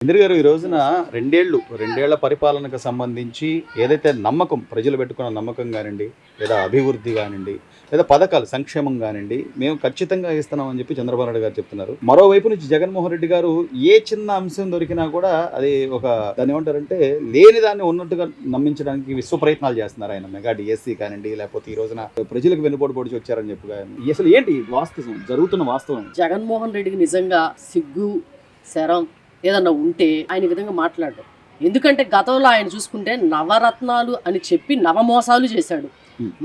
ఇందిర గారు ఈ రోజున రెండేళ్ల పరిపాలనకు సంబంధించి ఏదైతే నమ్మకం ప్రజలు పెట్టుకున్న నమ్మకం కానివ్వండి, లేదా అభివృద్ధి కానివ్వండి, లేదా పథకాలు సంక్షేమం కానివ్వండి, మేము ఖచ్చితంగా ఇస్తున్నామని చెప్పి చంద్రబాబు నాయుడు గారు చెప్తున్నారు. మరోవైపు నుంచి జగన్మోహన్ రెడ్డి గారు ఏ చిన్న అంశం దొరికినా కూడా అది దాన్ని ఏమంటారంటే లేని దాన్ని ఉన్నట్టుగా నమ్మించడానికి విశ్వ ప్రయత్నాలు చేస్తున్నారు. ఆయన మెగా డిఎస్సీ కానివ్వండి, లేకపోతే ఈ రోజున ప్రజలకు వెన్నుపోటు పొడిచి వచ్చారని చెప్పి అసలు ఏంటి వాస్తవం, జరుగుతున్న వాస్తవం? జగన్మోహన్ రెడ్డికి నిజంగా సిగ్గు శరం ఏదన్నా ఉంటే ఆయన ఈ విధంగా మాట్లాడరు. ఎందుకంటే గతంలో ఆయన చూసుకుంటే నవరత్నాలు అని చెప్పి నవమోసాలు చేశాడు.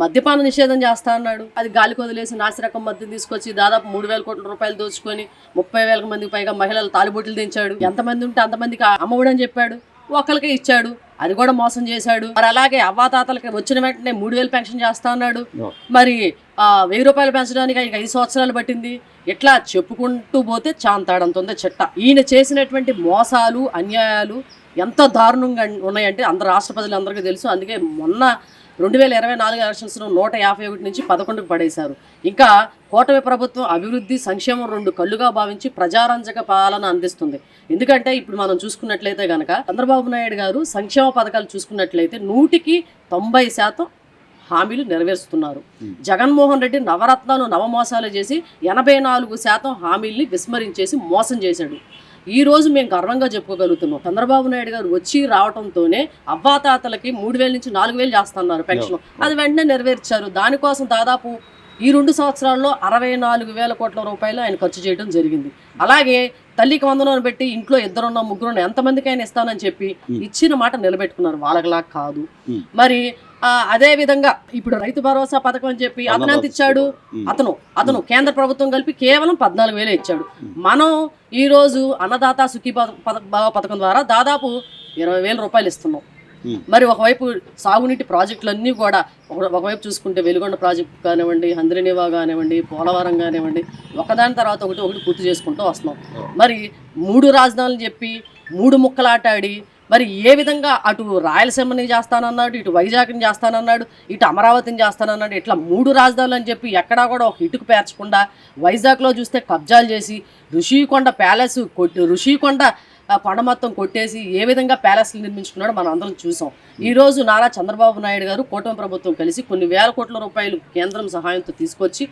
మద్యపాన నిషేధం చేస్తా అన్నాడు, అది గాలికి వదిలేసి నాసిరకం మద్యం తీసుకొచ్చి దాదాపు 3,000 కోట్ల రూపాయలు దోచుకొని 30,000 మందికి పైగా మహిళలు తాలిబొట్లు దించాడు. ఎంతమంది ఉంటే అంతమందికి అమ్మఒడని చెప్పాడు, ఒకరికే ఇచ్చాడు, అది కూడా మోసం చేశాడు. మరి అలాగే అవ్వాతాతలకి వచ్చిన వెంటనే 3,000 పెన్షన్ చేస్తా అన్నాడు. మరి 1,000 రూపాయలు పెంచడానికి ఆయనకి 5 సంవత్సరాలు పట్టింది. ఇట్లా చెప్పుకుంటూ పోతే చాంతాడంత ఉంది చెట్ట. ఈయన చేసినటువంటి మోసాలు అన్యాయాలు ఎంత దారుణంగా ఉన్నాయంటే అందరు రాష్ట్ర ప్రజలందరికీ తెలుసు. అందుకే మొన్న 2024 ఎలక్షన్స్లో 151 నుంచి 11కు పడేశారు. ఇంకా కూటమి ప్రభుత్వం అభివృద్ధి సంక్షేమం 2 కళ్ళుగా భావించి ప్రజారంజక పాలన అందిస్తుంది. ఎందుకంటే ఇప్పుడు మనం చూసుకున్నట్లయితే కనుక చంద్రబాబు నాయుడు గారు సంక్షేమ పథకాలు చూసుకున్నట్లయితే 100కి 90% హామీలు నెరవేరుస్తున్నారు. జగన్మోహన్ రెడ్డి నవరత్నాలు నవమోసాలు చేసి 84% హామీల్ని విస్మరించేసి మోసం చేశాడు. ఈ రోజు మేము గర్వంగా చెప్పుకోగలుగుతున్నాం, చంద్రబాబు నాయుడు గారు వచ్చి రావడంతోనే అవ్వాతాతలకి 3,000 నుంచి 4,000 చేస్తున్నారు పెన్షన్, అది వెంటనే నెరవేర్చారు. దానికోసం దాదాపు ఈ 2 సంవత్సరాల్లో 64,000 కోట్ల రూపాయలు ఆయన ఖర్చు చేయడం జరిగింది. అలాగే తల్లికి వందనం పెట్టి ఇంట్లో 2 ముగ్గురు ఎంతమందికైనా ఇస్తానని చెప్పి ఇచ్చిన మాట నిలబెట్టుకున్నారు, వాళ్ళకిలా కాదు. మరి అదే విధంగా ఇప్పుడు రైతు భరోసా పథకం అని చెప్పి అతను ఎంత ఇచ్చాడు, అతను కేంద్ర ప్రభుత్వం కలిపి కేవలం 14,000 ఇచ్చాడు. మనం ఈరోజు అన్నదాత సుఖీభావ పథకం ద్వారా దాదాపు 20,000 రూపాయలు ఇస్తున్నాం. మరి ఒకవైపు సాగునీటి ప్రాజెక్టులన్నీ కూడా ఒకవైపు చూసుకుంటే వెలుగొండ ప్రాజెక్టు కానివ్వండి, హంద్రినివా కానివ్వండి, పోలవరం కానివ్వండి, ఒకదాని తర్వాత ఒకటి పూర్తి చేసుకుంటూ వస్తున్నాం. మరి 3 రాజధానులు చెప్పి 3 ముక్కలాటాడి మరి ఏ విధంగా అటు రాయలసీమని చేస్తానన్నాడు, ఇటు వైజాగ్ని చేస్తానన్నాడు, ఇటు అమరావతిని చేస్తానన్నాడు. ఇట్లా 3 రాజధానులు అని చెప్పి ఎక్కడా కూడా ఒక ఇటుకు పేర్చకుండా వైజాగ్లో చూస్తే కబ్జాలు చేసి ఋషికొండ ప్యాలెస్ ఋషికొండ కొండ మొత్తం కొట్టేసి ఏ విధంగా ప్యాలెస్లు నిర్మించుకున్నాడో మనం అందరం చూసాం. ఈరోజు నారా చంద్రబాబు నాయుడు గారు కూటమి ప్రభుత్వం కలిసి కొన్ని వేల కోట్ల రూపాయలు కేంద్రం సహాయంతో తీసుకొచ్చి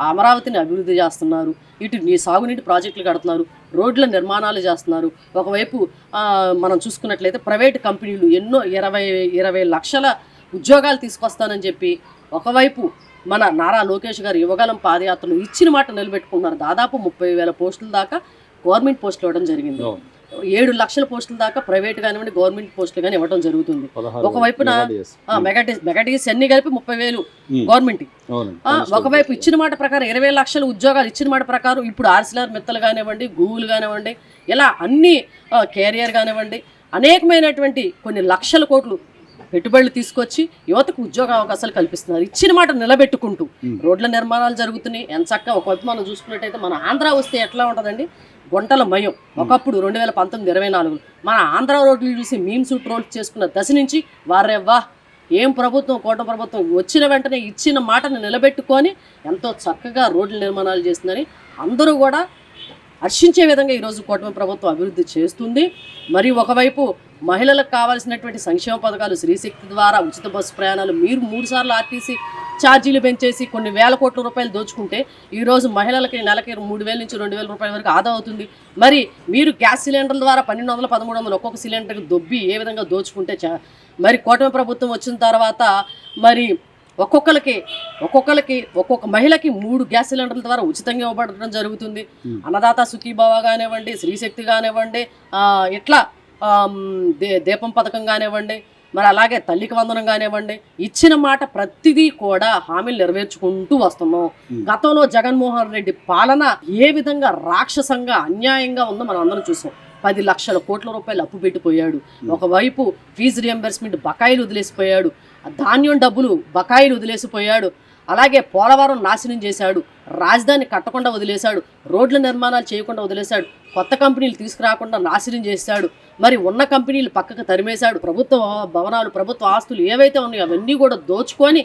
అమరావతిని అభివృద్ధి చేస్తున్నారు. ఇటు సాగునీటి ప్రాజెక్టులు కడుతున్నారు, రోడ్ల నిర్మాణాలు చేస్తున్నారు. ఒకవైపు మనం చూసుకున్నట్లయితే ప్రైవేటు కంపెనీలు ఎన్నో 20 లక్షల ఉద్యోగాలు తీసుకొస్తానని చెప్పి ఒకవైపు మన నారా లోకేష్ గారు యువగలం పాదయాత్రలు ఇచ్చిన మాట నిలబెట్టుకుంటున్నారు. దాదాపు 30,000 పోస్టుల దాకా గవర్నమెంట్ పోస్టులు ఇవ్వడం జరిగింది. 7 లక్షల పోస్టుల దాకా ప్రైవేట్ కానివ్వండి గవర్నమెంట్ పోస్టులు కానీ ఇవ్వడం జరుగుతుంది. ఒకవైపున మెగాటీస్ అన్ని కలిపి 30,000 గవర్నమెంట్. ఒకవైపు ఇచ్చిన మాట ప్రకారం 20 లక్షల ఉద్యోగాలు ఇచ్చిన మాట ప్రకారం ఇప్పుడు ఆర్సిలార్ మిత్తలు కానివ్వండి, గూగుల్ కానివ్వండి, ఇలా అన్ని కేరియర్ కానివ్వండి అనేకమైనటువంటి కొన్ని లక్షల కోట్లు పెట్టుబడులు తీసుకొచ్చి యువతకు ఉద్యోగ అవకాశాలు కల్పిస్తున్నారు. ఇచ్చిన మాట నిలబెట్టుకుంటూ రోడ్ల నిర్మాణాలు జరుగుతున్నాయి. ఎంచక్క ఒకవైపు మనం చూసుకున్నట్టయితే మన ఆంధ్ర వస్తే ఎట్లా ఉంటుందండి, గుంటల మయం. ఒకప్పుడు 2019-24 మన ఆంధ్ర రోడ్లు చూసి మీమ్స్ ట్రోల్స్ చేసుకున్న దశ నుంచి వారేవ్వా ఏం ప్రభుత్వం, కూటమి ప్రభుత్వం వచ్చిన వెంటనే ఇచ్చిన మాటను నిలబెట్టుకొని ఎంతో చక్కగా రోడ్ల నిర్మాణాలు చేస్తుందని అందరూ కూడా హర్షించే విధంగా ఈరోజు కూటమి ప్రభుత్వం అభివృద్ధి చేస్తుంది. మరి ఒకవైపు మహిళలకు కావాల్సినటువంటి సంక్షేమ పథకాలు శ్రీశక్తి ద్వారా ఉచిత బస్సు ప్రయాణాలు, మీరు 3 సార్లు ఆర్టీసీ ఛార్జీలు పెంచేసి కొన్ని వేల కోట్ల రూపాయలు దోచుకుంటే ఈరోజు మహిళలకి నెలకి 3,000 నుంచి 2,000 రూపాయల వరకు ఆదా అవుతుంది. మరి మీరు గ్యాస్ సిలిండర్ల ద్వారా 1,200, 1,300 ఒక్కొక్క సిలిండర్కి దొబ్బి ఏ విధంగా దోచుకుంటే మరి కూటమి ప్రభుత్వం వచ్చిన తర్వాత మరి ఒక్కొక్క మహిళకి 3 గ్యాస్ సిలిండర్ల ద్వారా ఉచితంగా ఇవ్వబడడం జరుగుతుంది. అన్నదాత సుఖీభావ కానివ్వండి, శ్రీశక్తి కానివ్వండి, ఇట్లా దీపం పథకం కానివ్వండి, మరి అలాగే తల్లికి వందనం కానివ్వండి, ఇచ్చిన మాట ప్రతిదీ కూడా హామీలు నెరవేర్చుకుంటూ వస్తున్నాం. గతంలో జగన్మోహన్ రెడ్డి పాలన ఏ విధంగా రాక్షసంగా అన్యాయంగా ఉందో మనం అందరం చూసాం. 10 లక్షల కోట్ల రూపాయలు అప్పు పెట్టిపోయాడు. ఒకవైపు ఫీజు రియంబర్స్మెంట్ బకాయిలు వదిలేసిపోయాడు, ధాన్యం డబ్బులు బకాయిలు వదిలేసిపోయాడు, అలాగే పోలవరం నాశనం చేశాడు, రాజధాని కట్టకుండా వదిలేశాడు, రోడ్ల నిర్మాణాలు చేయకుండా వదిలేశాడు, కొత్త కంపెనీలు తీసుకురాకుండా నాశనం చేశాడు. మరి ఉన్న కంపెనీలు పక్కకు తరిమేశాడు. ప్రభుత్వ భవనాలు, ప్రభుత్వ ఆస్తులు ఏవైతే ఉన్నాయో అవన్నీ కూడా దాచుకొని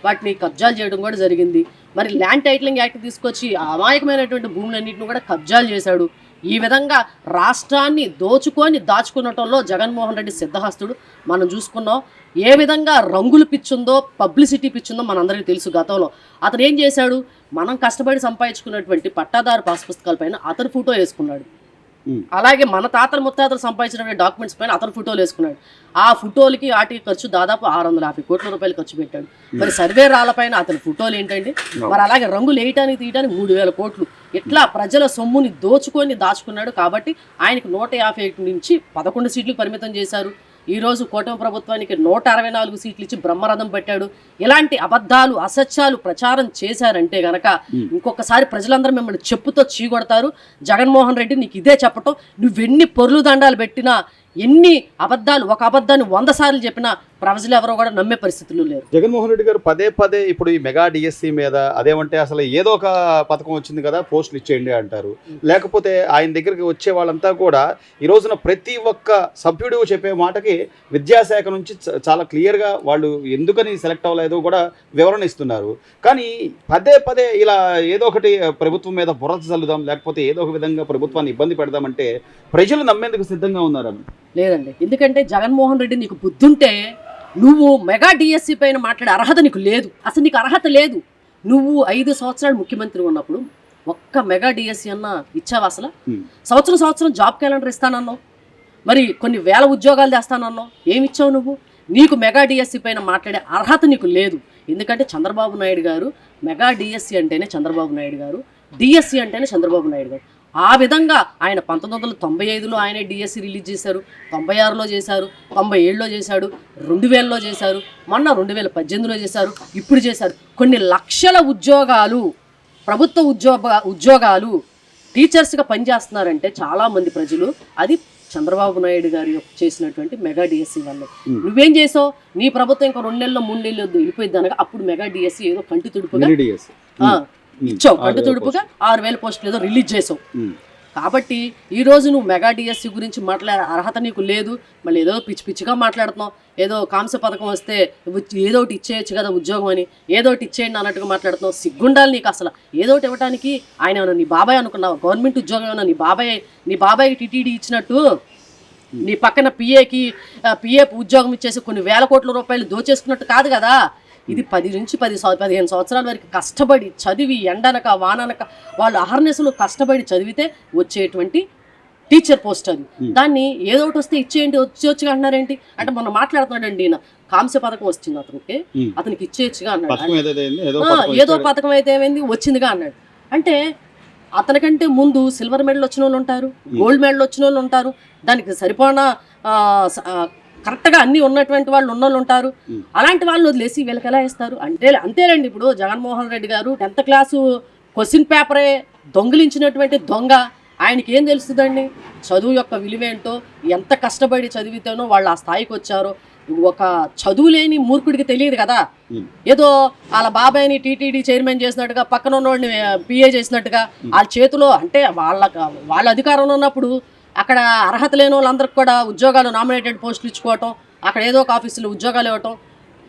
వాటిని కబ్జాలు చేయడం కూడా జరిగింది. మరి ల్యాండ్ టైటిలింగ్ యాక్ట్ తీసుకొచ్చి అమాయకమైనటువంటి భూములన్నింటిని కూడా కబ్జాలు చేశాడు. ఈ విధంగా రాష్ట్రాన్ని దోచుకొని దాచుకునటంలో జగన్మోహన్ రెడ్డి సిద్ధహస్తుడు. మనం చూసుకున్నాం ఏ విధంగా రంగులు పిచ్చుందో, పబ్లిసిటీ పిచ్చుందో మనందరికీ తెలుసు. గతంలో అతను ఏం చేశాడు, మనం కష్టపడి సంపాదించుకున్నటువంటి పట్టాదారు పాస్ పుస్తకాల పైన అతను ఫోటో వేసుకున్నాడు. అలాగే మన తాతలు ముత్తాతలు సంపాదించిన డాక్యుమెంట్స్ పైన అతను ఫోటోలు వేసుకున్నాడు. ఆ ఫోటోలకి వాటికి ఖర్చు దాదాపు 650 కోట్ల రూపాయలు ఖర్చు పెట్టాడు. మరి సర్వే రాళ్ళపైన అతని ఫోటోలు ఏంటండి? మరి అలాగే రంగులు వేయటానికి తీయడానికి 3000 కోట్లు ఇట్లా ప్రజల సొమ్ముని దోచుకొని దాచుకున్నాడు. కాబట్టి ఆయనకు 150 నుంచి 11 సీట్లు పరిమితం చేశారు. ఈరోజు కూటమి ప్రభుత్వానికి 164 సీట్లు ఇచ్చి బ్రహ్మరథం పెట్టాడు. ఇలాంటి అబద్ధాలు, అసత్యాలు ప్రచారం చేశారంటే గనక ఇంకొకసారి ప్రజలందరూ మిమ్మల్ని చెప్పుతో చీకొడతారు. జగన్మోహన్ రెడ్డి నీకు ఇదే చెప్పటం, నువ్వెన్ని పొర్లు దండాలు పెట్టినా, ఎన్ని అబద్ధాలు, ఒక అబద్ధాన్ని 100 సార్లు చెప్పినా ప్రజలు ఎవరో కూడా నమ్మే పరిస్థితులు లేరు. జగన్మోహన్ రెడ్డి గారు పదే ఇప్పుడు ఈ మెగా డిఎస్సి మీద అదేమంటే అసలు ఏదో ఒక పథకం వచ్చింది కదా పోస్టులు ఇచ్చేయండి అంటారు. లేకపోతే ఆయన దగ్గరికి వచ్చే వాళ్ళంతా కూడా ఈ రోజున ప్రతి ఒక్క సభ్యుడు చెప్పే మాటకి విద్యాశాఖ నుంచి చాలా క్లియర్గా వాళ్ళు ఎందుకని సెలెక్ట్ అవ్వలేదో కూడా వివరణ ఇస్తున్నారు. కానీ పదే ఇలా ఏదో ఒకటి ప్రభుత్వం మీద బురద చల్లుదాం, లేకపోతే ఏదో ఒక విధంగా ప్రభుత్వాన్ని ఇబ్బంది పెడదామంటే ప్రజలు నమ్మేందుకు సిద్ధంగా ఉన్నారు. లేదండి, ఎందుకంటే జగన్మోహన్ రెడ్డి నీకు బుద్ధుంటే నువ్వు మెగా డిఎస్సి పైన మాట్లాడే అర్హత నీకు లేదు. అసలు నీకు అర్హత లేదు. నువ్వు 5 సంవత్సరాలు ముఖ్యమంత్రి ఉన్నప్పుడు ఒక్క మెగా డిఎస్సి అన్న ఇచ్చావా? అసలు సంవత్సరం జాబ్ క్యాలెండర్ ఇస్తానన్నావు, మరి కొన్ని వేల ఉద్యోగాలు తెస్తానన్నావు, ఏమి ఇచ్చావు నువ్వు? నీకు మెగా డిఎస్సి పైన మాట్లాడే అర్హత నీకు లేదు. ఎందుకంటే చంద్రబాబు నాయుడు గారు మెగా డిఎస్సి అంటేనే చంద్రబాబు నాయుడు గారు, డిఎస్సి అంటేనే చంద్రబాబు నాయుడు గారు. ఆ విధంగా ఆయన 1995లో ఆయనే డిఎస్సి రిలీజ్ చేశారు, 96లో చేశారు, 97లో చేశాడు, 2000లో చేశారు, మొన్న 2018లో చేశారు, ఇప్పుడు చేశారు. కొన్ని లక్షల ఉద్యోగాలు, ప్రభుత్వ ఉద్యోగాలు టీచర్స్గా పనిచేస్తున్నారంటే చాలామంది ప్రజలు అది చంద్రబాబు నాయుడు గారు చేసినటువంటి మెగా డిఎస్సి వల్ల. నువ్వేం చేసావు? నీ ప్రభుత్వం ఇంకా 2 నెలల్లో 3 నెలలు వెళ్ళిపోయింది అనగా అప్పుడు మెగా డిఎస్సి ఏదో కంటి తుడుపుగా ఇచ్చావు, కంటి తుడుపుగా 6000 పోస్టులు ఏదో రిలీజ్ చేసావు. కాబట్టి ఈరోజు నువ్వు మెగా డిఎస్సి గురించి మాట్లాడే అర్హత నీకు లేదు. మళ్ళీ ఏదో పిచ్చిగా మాట్లాడుతున్నావు. ఏదో కాంస పథకం వస్తే ఏదో ఒకటి ఇచ్చేయచ్చు కదా ఉద్యోగం అని, ఏదో ఒకటి ఇచ్చేయండి అన్నట్టుగా మాట్లాడుతున్నావు. సిగ్గుండాలి నీకు అసలు. ఏదో ఒకటి ఇవ్వడానికి ఆయన ఏమన్నా నీ బాబాయ్ అనుకున్నావు? గవర్నమెంట్ ఉద్యోగం ఏమన్నా నీ బాబాయ్కి టీటీడీ ఇచ్చినట్టు నీ పక్కన పిఏ ఉద్యోగం ఇచ్చేసి కొన్ని వేల కోట్ల రూపాయలు దోచేసుకున్నట్టు కాదు కదా. ఇది 10 నుంచి 15 సంవత్సరాల వరకు కష్టపడి చదివి ఎండనక వాననక వాళ్ళు అహర్నిశలు కష్టపడి చదివితే వచ్చేటువంటి టీచర్ పోస్ట్ అది. దాన్ని ఏదో ఒకటి వస్తే ఇచ్చేయండి, వచ్చేయచ్చుగా అంటున్నారేంటి అంటే మనం మాట్లాడుతున్నాడండి. కాంస్య పథకం వచ్చింది అతనికి ఇచ్చేయచ్చుగా అన్నాడు. ఏదో పథకం అయితే ఏమైంది వచ్చిందిగా అన్నాడు. అంటే అతనికంటే ముందు సిల్వర్ మెడల్ వచ్చిన వాళ్ళు ఉంటారు, గోల్డ్ మెడల్ వచ్చిన వాళ్ళు ఉంటారు, దానికి సరిపోయిన కరెక్ట్గా అన్నీ ఉన్నటువంటి వాళ్ళు ఉన్నోళ్ళు ఉంటారు. అలాంటి వాళ్ళని వదిలేసి వీళ్ళకి ఎలా ఇస్తారు అంటే అంతేనండి. ఇప్పుడు జగన్మోహన్ రెడ్డి గారు 10th క్లాసు క్వశ్చన్ పేపరే దొంగిలించినటువంటి దొంగ. ఆయనకి ఏం తెలుస్తుందండి చదువు యొక్క విలువేంటో, ఎంత కష్టపడి చదివితేనో వాళ్ళు ఆ స్థాయికి వచ్చారో. ఒక చదువు లేని మూర్ఖుడికి తెలియదు కదా. ఏదో వాళ్ళ బాబాయ్ని టీటీడీ చైర్మన్ చేసినట్టుగా, పక్కన ఉన్నవాడిని పిఏ చేసినట్టుగా వాళ్ళ చేతిలో అంటే వాళ్ళ అధికారంలో ఉన్నప్పుడు అక్కడ అర్హత లేని వాళ్ళందరికీ కూడా ఉద్యోగాలు నామినేటెడ్ పోస్టులు ఇచ్చుకోవటం, అక్కడ ఏదో ఒక ఆఫీసులో ఉద్యోగాలు ఇవ్వటం,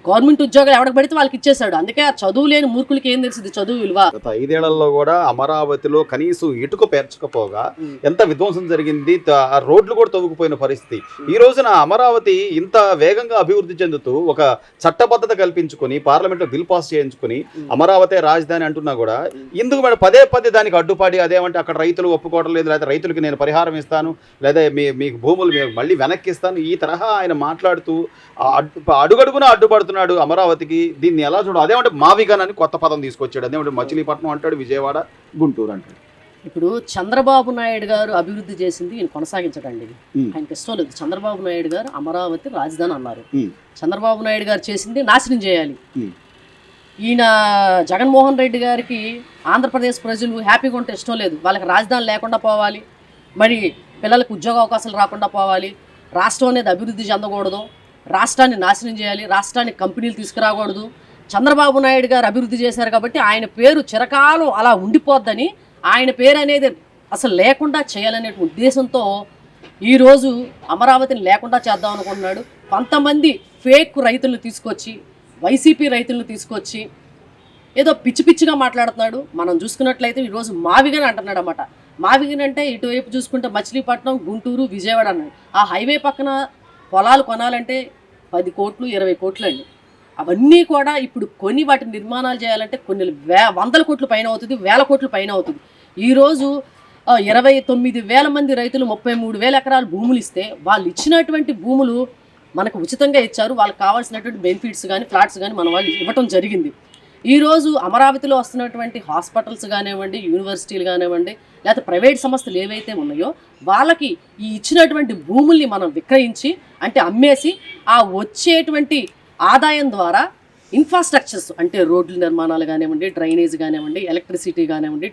గవర్నమెంట్ ఉద్యోగాలు ఎవరికి పడితే వాళ్ళకి ఇచ్చేసాడు. అందుకే ఆ చదువు లేని మూర్ఖులకి ఏం తెలిసింది చదువు విలువ. గత 5 ఏళ్లలో కూడా అమరావతిలో కనీసం ఇటుక పేర్చకపోగా ఎంత విధ్వంసం జరిగింది. ఆ రోడ్లు కూడా తవ్వుకుపోయిన పరిస్థితి. ఈ రోజున అమరావతి ఇంత వేగంగా అభివృద్ధి చెందుతూ ఒక చట్టబద్ధత కల్పించుకొని పార్లమెంట్లో బిల్ పాస్ చేయించుకొని అమరావతి రాజధాని అంటున్నా కూడా ఎందుకు మేడం పదే దానికి అడ్డుపడి అదేమంటే అక్కడ రైతులు ఒప్పుకోవడం లేదు, లేదా రైతులకి నేను పరిహారం ఇస్తాను, లేదా మీకు భూములు మళ్ళీ వెనక్కి ఇస్తాను, ఈ తరహా ఆయన మాట్లాడుతూ అడుగడుగున అడ్డుపడుతున్నాడు అమరావతికి. దీన్ని ఎలా చూడాలి? అదేమంటే మావిగన్ అని కొత్త పదం తీసుకొచ్చాడు. అదేమంటే మచిలీపట్నం అంటాడు, విజయవాడ, గుంటూరు అంటాడు. ఇప్పుడు చంద్రబాబు నాయుడు గారు అభివృద్ధి చేసింది ఈయన కొనసాగించడండి. ఆయనకి ఇష్టం లేదు. చంద్రబాబు నాయుడు గారు అమరావతి రాజధాని అన్నారు. చంద్రబాబు నాయుడు గారు చేసింది నాశనం చేయాలి. ఈయన జగన్మోహన్ రెడ్డి గారికి ఆంధ్రప్రదేశ్ ప్రజలు హ్యాపీగా ఉంటే ఇష్టం లేదు. వాళ్ళకి రాజధాని లేకుండా పోవాలి, మరి పిల్లలకు ఉద్యోగ అవకాశాలు రాకుండా పోవాలి, రాష్ట్రం అనేది అభివృద్ధి చెందకూడదు, రాష్ట్రాన్ని నాశనం చేయాలి, రాష్ట్రానికి కంపెనీలు తీసుకురాకూడదు. చంద్రబాబు నాయుడు గారు అభివృద్ధి చేశారు కాబట్టి ఆయన పేరు చిరకాలం అలా ఉండిపోద్దని, ఆయన పేరు అనేది అసలు లేకుండా చేయాలనే ఉద్దేశంతో ఈరోజు అమరావతిని లేకుండా చేద్దాం అనుకుంటున్నాడు. కొంతమంది ఫేక్ రైతులను తీసుకొచ్చి, వైసీపీ రైతులను తీసుకొచ్చి ఏదో పిచ్చిగా మాట్లాడుతున్నాడు. మనం చూసుకున్నట్లయితే ఈరోజు మావిగానే అంటున్నాడు అన్నమాట. మావిగిరి అంటే ఇటువైపు చూసుకుంటే మచిలీపట్నం, గుంటూరు, విజయవాడ అన్నాడు. ఆ హైవే పక్కన పొలాలు కొనాలంటే 10 కోట్లు 20 కోట్లు అండి. అవన్నీ కూడా ఇప్పుడు కొని వాటిని నిర్మాణాలు చేయాలంటే కొన్ని వందల కోట్ల పైన అవుతుంది, వేల కోట్ల పైన అవుతుంది. ఈరోజు 29,000 మంది రైతులు 33,000 ఎకరాల భూములు ఇస్తే వాళ్ళు ఇచ్చినటువంటి భూములు మనకు ఉచితంగా ఇచ్చారు. వాళ్ళకి కావాల్సినటువంటి బెనిఫిట్స్ కానీ ఫ్లాట్స్ కానీ మన వాళ్ళు ఇవ్వటం జరిగింది. ఈరోజు అమరావతిలో వస్తున్నటువంటి హాస్పిటల్స్ కానివ్వండి, యూనివర్సిటీలు కానివ్వండి, లేకపోతే ప్రైవేట్ సంస్థలు ఏవైతే ఉన్నాయో వాళ్ళకి ఈ ఇచ్చినటువంటి భూముల్ని మనం విక్రయించి అంటే అమ్మేసి ఆ వచ్చేటువంటి ఆదాయం ద్వారా ఇన్ఫ్రాస్ట్రక్చర్స్ అంటే రోడ్ల నిర్మాణాలు కానివ్వండి, డ్రైనేజ్ కానివ్వండి, ఎలక్ట్రిసిటీ కానివ్వండి,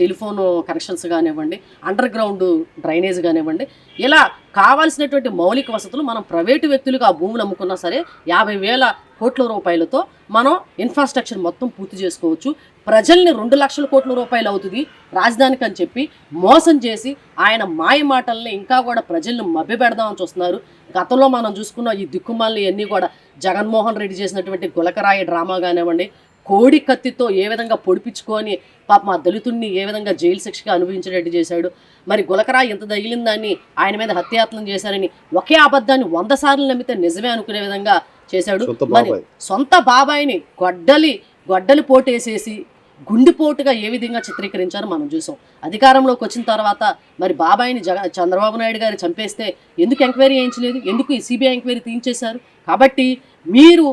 టెలిఫోన్ కనెక్షన్స్ కానివ్వండి, అండర్ గ్రౌండ్ డ్రైనేజ్ కానివ్వండి, ఇలా కావాల్సినటువంటి మౌలిక వసతులు మనం ప్రైవేటు వ్యక్తులకు ఆ భూములు అమ్ముకున్నా సరే 50,000 కోట్ల రూపాయలతో మనం ఇన్ఫ్రాస్ట్రక్చర్ మొత్తం పూర్తి చేసుకోవచ్చు. ప్రజల్ని 2 లక్షల కోట్ల రూపాయలు అవుతుంది రాజధానికి అని చెప్పి మోసం చేసి ఆయన మాయ మాటల్ని ఇంకా కూడా ప్రజల్ని మభ్యపెడదామని చూస్తున్నారు. గతంలో మనం చూసుకున్న ఈ దిక్కుమాలని అన్నీ కూడా జగన్మోహన్ రెడ్డి చేసినటువంటి గులకరాయి డ్రామా కానివ్వండి, కోడి కత్తితో ఏ విధంగా పొడిపించుకొని పాప మా దళితుడిని ఏ విధంగా జైలు శిక్షగా అనుభవించేటట్టు చేశాడు. మరి గులకరాయి ఎంత తగిలిందని ఆయన మీద హత్యాయత్నం చేశారని ఒకే అబద్ధాన్ని 100 సార్లు నమ్మితే నిజమే అనుకునే విధంగా చేశాడు. మరి సొంత బాబాయిని గొడ్డలి పోటేసేసి గుండెపోటుగా ఏ విధంగా చిత్రీకరించారో మనం చూసాం. అధికారంలోకి వచ్చిన తర్వాత మరి బాబాయిని చంద్రబాబు నాయుడు గారు చంపేస్తే ఎందుకు ఎంక్వైరీ చేయించలేదు, ఎందుకు ఈ సిబిఐ ఎంక్వైరీ తీయించేశారు? కాబట్టి మీరు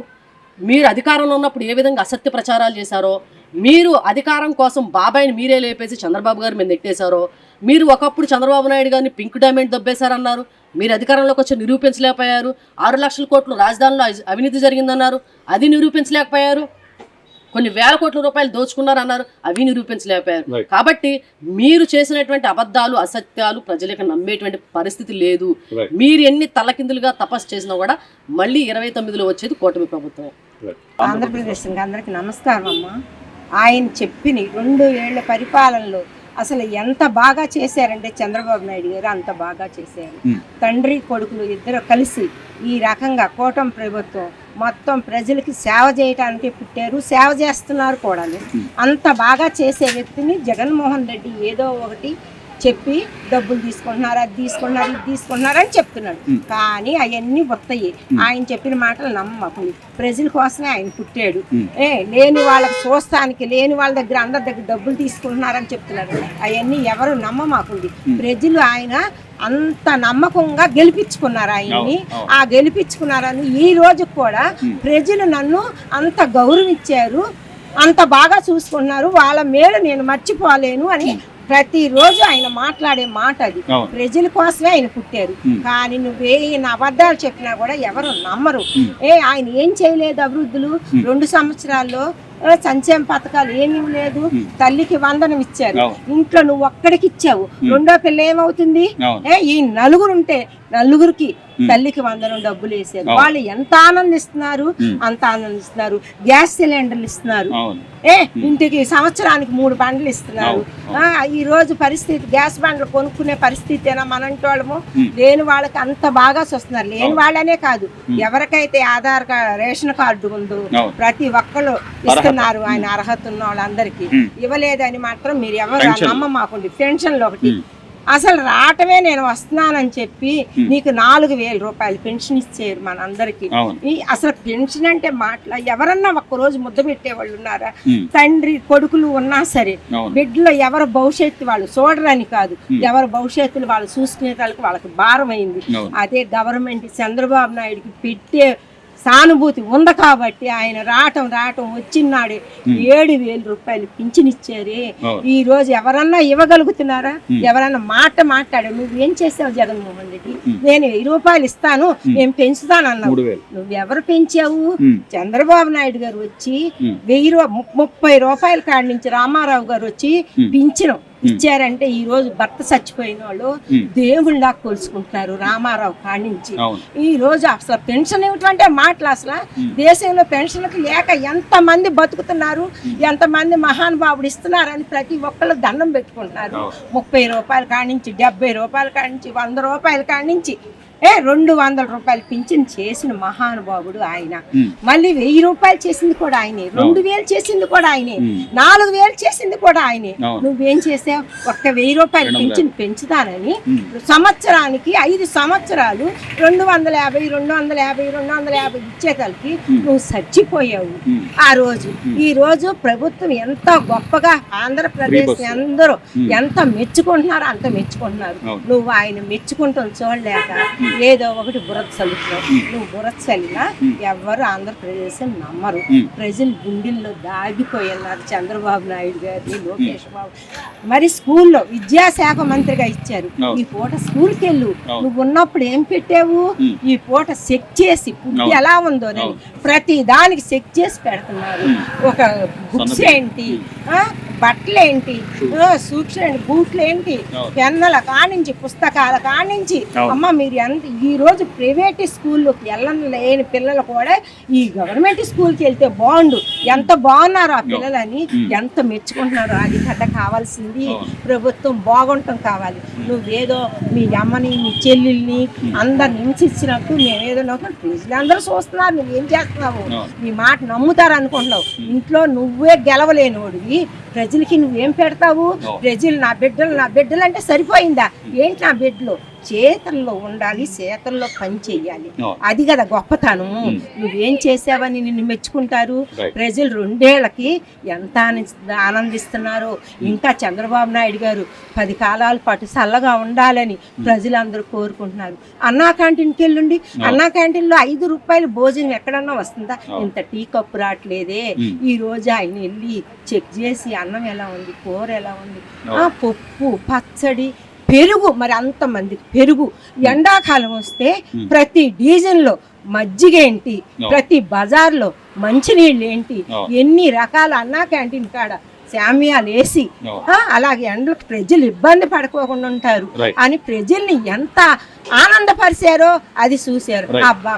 అధికారంలో ఉన్నప్పుడు ఏ విధంగా అసత్య ప్రచారాలు చేశారో, మీరు అధికారం కోసం బాబాయిని మీరే లేపేసి చంద్రబాబు గారి మీద నెట్టేశారో, మీరు ఒకప్పుడు చంద్రబాబు నాయుడు గారిని పింక్ డైమండ్ దబ్బేశారన్నారు, మీరు అధికారంలోకి వచ్చి నిరూపించలేకపోయారు. 6 లక్షల కోట్లు రాజధానిలో అవినీతి జరిగిందన్నారు, అది నిరూపించలేకపోయారు. కొన్ని వేల కోట్ల రూపాయలు దోచుకున్నారన్నారు, అవి నిరూపించలేకపోయారు. కాబట్టి మీరు చేసినటువంటి అబద్ధాలు అసత్యాలు ప్రజలకు నమ్మేటువంటి పరిస్థితి లేదు. మీరు ఎన్ని తలకిందులుగా తపస్సు చేసినా కూడా మళ్ళీ 29లో వచ్చేది కూటమి ప్రభుత్వం. ఆంధ్రప్రదేశ్ అందరికి నమస్కారం అమ్మ. ఆయన చెప్పిన 2 ఏళ్ల పరిపాలనలో అసలు ఎంత బాగా చేశారంటే చంద్రబాబు నాయుడు గారు అంత బాగా చేశారు. తండ్రి కొడుకులు ఇద్దరు కలిసి ఈ రకంగా కూటమి ప్రభుత్వం మొత్తం ప్రజలకి సేవ చేయడానికి పుట్టారు, సేవ చేస్తున్నారు కూడా. అంత బాగా చేసే వ్యక్తిని జగన్మోహన్ రెడ్డి ఏదో ఒకటి చెప్పి డబ్బులు తీసుకుంటున్నారు, అది తీసుకుంటున్నారు, ఇది తీసుకుంటున్నారు అని చెప్తున్నాడు. కానీ అవన్నీ వస్తాయి. ఆయన చెప్పిన మాటలు నమ్మకు. ప్రజల కోసమే ఆయన పుట్టాడు. లేని వాళ్ళకి చూస్తానికి, లేని వాళ్ళ దగ్గర అందరి దగ్గర డబ్బులు తీసుకుంటున్నారని చెప్తున్నారు. అవన్నీ ఎవరు నమ్మమాకుంది. ప్రజలు ఆయన అంత నమ్మకంగా గెలిపించుకున్నారు ఆయన్ని. ఆ గెలిపించుకున్నారని ఈ రోజు కూడా ప్రజలు నన్ను అంత గౌరవించారు, అంత బాగా చూసుకున్నారు. వాళ్ళ మేలు నేను మర్చిపోలేను అని ప్రతిరోజు ఆయన మాట్లాడే మాట అది. ప్రజల కోసమే ఆయన పుట్టారు. కానీ నువ్వే అబద్ధాలు చెప్పినా కూడా ఎవరు నమ్మరు. ఆయన ఏం చేయలేదు అభివృద్ధులు 2 సంవత్సరాల్లో. సంక్షేమ పథకాలు ఏమీ లేదు. తల్లికి వందనం ఇచ్చారు, ఇంట్లో నువ్వు ఒక్కడికి ఇచ్చావు. 2వ పిల్ల ఏమవుతుంది? ఈ 4 ఉంటే 4కి తల్లికి వందనం డబ్బులు వేసారు. వాళ్ళు ఎంత ఆనందిస్తున్నారు, అంత ఆనందిస్తున్నారు. గ్యాస్ సిలిండర్లు ఇస్తున్నారు. ఇంటికి సంవత్సరానికి 3 బండ్లు ఇస్తున్నారు. ఈ రోజు పరిస్థితి గ్యాస్ బండ్లు కొనుక్కునే పరిస్థితేనా మనంటి వాళ్ళము? లేని వాళ్ళకి అంత బాగా చూస్తున్నారు. లేని వాళ్ళనే కాదు, ఎవరికైతే ఆధార్ కార్డు రేషన్ కార్డు ఉందో ప్రతి ఒక్కరు ఇస్తున్నారు. ఆయన అర్హత ఉన్న వాళ్ళందరికీ ఇవ్వలేదని మాత్రం మీరు ఎవరు నమ్మమాకండి. పెన్షన్లు ఒకటి అసలు రావటమే నేను వస్తున్నానని చెప్పి నీకు 4,000 రూపాయలు పెన్షన్ ఇచ్చారు మనందరికి. అసలు పెన్షన్ అంటే మాటల ఎవరన్నా ఒక్కరోజు ముద్ద పెట్టేవాళ్ళు ఉన్నారా? తండ్రి కొడుకులు ఉన్నా సరే బిడ్డలో ఎవరు భవిష్యత్తు వాళ్ళు చూడరని కాదు, ఎవరు భవిష్యత్తులు వాళ్ళు చూసుకునే వాళ్ళకి భారం అయింది. అదే గవర్నమెంట్ చంద్రబాబు నాయుడికి పెట్టే సానుభూతి ఉంది కాబట్టి ఆయన రావటం వచ్చినాడే 7,000 రూపాయలు పింఛన్ ఇచ్చారే. ఈ రోజు ఎవరన్నా ఇవ్వగలుగుతున్నారా? ఎవరన్నా మాట్లాడావు? నువ్వేం చేసావు జగన్మోహన్ రెడ్డి? నేను 1000 రూపాయలు ఇస్తాను, నేను పెంచుతానన్నావు. నువ్వెవరు పెంచావు? చంద్రబాబు నాయుడు గారు వచ్చి 30 రూపాయల కాడి నుంచి రామారావు గారు వచ్చి పింఛను ఇచ్చారంటే ఈ రోజు భర్త చచ్చిపోయిన వాళ్ళు దేవుళ్ళ కొలుసుకుంటున్నారు రామారావు కాడి నుంచి. ఈ రోజు అసలు పెన్షన్ ఏమిటంటే మాటలు అసలు దేశంలో పెన్షన్కి లేక ఎంత మంది బతుకుతున్నారు, ఎంతమంది మహానుభావుడు ఇస్తున్నారని ప్రతి ఒక్కళ్ళు దండం పెట్టుకుంటున్నారు. 30 రూపాయల కాడి నుంచి 70 రూపాయల కాడి నుంచి 100 రూపాయల కాడి నుంచి 200 రూపాయలు పింఛన్ చేసిన మహానుభావుడు ఆయన. మళ్ళీ 1000 రూపాయలు చేసింది కూడా ఆయనే, 2000 చేసింది కూడా ఆయనే, 4000 చేసింది కూడా ఆయనే. నువ్వేం చేసావు? 1000 రూపాయలు పింఛన్ పెంచుతానని సంవత్సరానికి 5 సంవత్సరాలు 250 ఇచ్చేతలకి నువ్వు చచ్చిపోయావు ఆ రోజు. ఈ రోజు ప్రభుత్వం ఎంత గొప్పగా ఆంధ్రప్రదేశ్ అందరూ ఎంత మెచ్చుకుంటున్నారో అంత మెచ్చుకుంటున్నారు. నువ్వు ఆయన మెచ్చుకుంటాం చూడలేక ఏదో ఒకటి బురద చల్లుతున్నావు. నువ్వు బురద చల్లినా ఎవరు ఆంధ్రప్రదేశ్ నమ్మరు. ప్రజలు గుండెల్లో దాగిపోయినారు చంద్రబాబు నాయుడు గారిని, లోకేష్ బాబు. మరి స్కూల్లో విద్యాశాఖ మంత్రిగా ఇచ్చారు. ఈ పూట స్కూల్కి వెళ్ళు. నువ్వు ఉన్నప్పుడు ఏం పెట్టావు? ఈ పూట చెక్ చేసి ఫుడ్ ఎలా ఉందో అని ప్రతి దానికి చెక్ చేసి పెడుతున్నారు. ఒక బుక్స్ ఏంటి, బట్టలు ఏంటి, బూట్లు ఏంటి, పెన్నుల కానించి పుస్తకాల కానించి. అమ్మ మీరు ఎంత ఈ రోజు ప్రైవేట్ స్కూల్లోకి వెళ్ళలేని పిల్లలు కూడా ఈ గవర్నమెంట్ స్కూల్కి వెళ్తే బాగుండు, ఎంత బాగున్నారు ఆ పిల్లలని ఎంత మెచ్చుకుంటున్నారు. అది కథ కావాల్సింది ప్రభుత్వం బాగుంటాం కావాలి. నువ్వేదో మీ అమ్మని మీ చెల్లెల్ని అందరిని హింసించినట్టు మేమేదో ప్రజలందరూ చూస్తున్నారు. నువ్వేం చేస్తున్నావు? నీ మాట నమ్ముతారు అనుకుంటున్నావు. ఇంట్లో నువ్వే గెలవలేనివాడివి, ప్రజలకి నువ్వేం పెడతావు? ప్రజలు నా బిడ్డలు అంటే సరిపోయిందా? ఏంటి నా బిడ్డలు? చేతల్లో ఉండాలి, చేతల్లో పని చెయ్యాలి. అది కదా గొప్పతనం. నువ్వేం చేసావని నిన్ను మెచ్చుకుంటారు ప్రజలు. 2 ఏళ్లకి ఎంత ఆనందిస్తున్నారు. ఇంకా చంద్రబాబు నాయుడు గారు 10 కాలాల పాటు చల్లగా ఉండాలని ప్రజలందరూ కోరుకుంటున్నారు. అన్నా క్యాంటీన్కి వెళ్ళండి, అన్నా క్యాంటీన్లో 5 రూపాయలు భోజనం ఎక్కడన్నా వస్తుందా? ఇంత టీ కప్పు రావట్లేదే. ఈ రోజు ఆయన వెళ్ళి చెక్ చేసి అన్నం ఎలా ఉంది, కూర ఎలా ఉంది, పప్పు, పచ్చడి, పెరుగు. మరి అంతమంది పెరుగు. ఎండాకాలం వస్తే ప్రతి డీజన్లో మజ్జిగ ఏంటి, ప్రతి బజార్లో మంచినీళ్ళు ఏంటి, ఎన్ని రకాల అన్నా క్యాంటీన్ కాడ శామ్యాలు వేసి అలాగే ఎండలకు ప్రజలు ఇబ్బంది పడుకోకుండా ఉంటారు అని ప్రజల్ని ఎంత ఆనందపరిచారో అది చూశారు.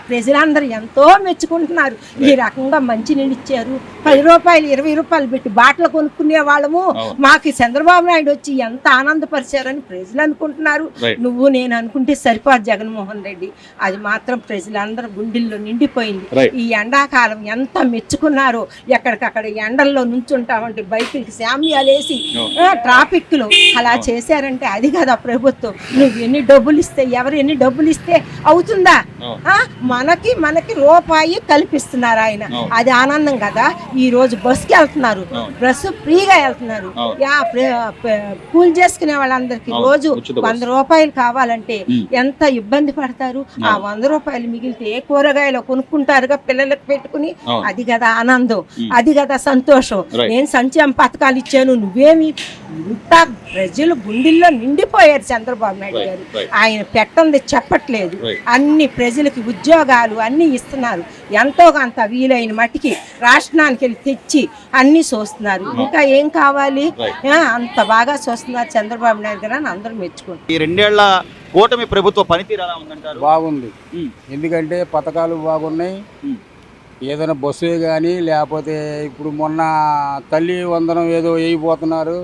ప్రజలందరూ ఎంతో మెచ్చుకుంటున్నారు. ఈ రకంగా మంచినీళ్ళు ఇచ్చారు. 10 రూపాయలు 20 రూపాయలు పెట్టి బాటలు కొనుక్కునే వాళ్ళము మాకు చంద్రబాబు నాయుడు వచ్చి ఎంత ఆనందపరిచారని ప్రజలు అనుకుంటున్నారు. నువ్వు నేను అనుకుంటే సరిపోదు జగన్మోహన్ రెడ్డి. అది మాత్రం ప్రజలందరూ గుండెల్లో నిండిపోయింది. ఈ ఎండాకాలం ఎంత మెచ్చుకున్నారో. ఎక్కడికక్కడ ఎండల్లో నుంచుంటామంటే బైకులకి శామ్యాలు వేసి ట్రాఫిక్లో అలా చేశారంటే అది కదా ప్రభుత్వం. నువ్వు ఎన్ని డబ్బులు ఇస్తే ఎవరు ఎన్ని డబ్బులు ఇస్తే అవుతుందా? మనకి రూపాయి కల్పిస్తున్నారు ఆయన. అది ఆనందం కదా. ఈ రోజు బస్కి వెళ్తున్నారు, బస్సు ఫ్రీగా వెళ్తున్నారు. కూల్ చేసుకునే వాళ్ళందరికి రోజు 100 రూపాయలు కావాలంటే ఎంత ఇబ్బంది పడతారు. ఆ 100 రూపాయలు మిగిలితే ఏ కూరగాయలు కొనుక్కుంటారుగా పిల్లలకు పెట్టుకుని. అది కదా ఆనందం, అది కదా సంతోషం. నేను సంక్షేమ పథకాలు ఇచ్చాను, నువ్వేమి. ఇంత ప్రజలు గుండెల్లో నిండిపోయారు చంద్రబాబు నాయుడు గారు. ఆయన పెట్టంది చెప్పట్లేదు. అన్ని ప్రజలకి ఉద్యోగాలు అన్ని ఇస్తున్నారు. ఎంతో కొంత వీలైన మట్టికి రాష్ట్రానికి వెళ్ళి తెచ్చి అన్ని చూస్తున్నారు. ఇంకా ఏం కావాలి? అంత బాగా చూస్తున్నారు చంద్రబాబు నాయుడు గారు అని అందరూ మెచ్చుకుంటారు. ఈ 2 ఏళ్ల కూటమి ప్రభుత్వ పనితీరు ఎలా ఉందంటారు? బాగుంది. ఎందుకంటే పథకాలు బాగున్నాయి. ఏదైనా బస్సు కానీ లేకపోతే ఇప్పుడు మొన్న తల్లి వందనం ఏదో వేయిపోతున్నారు.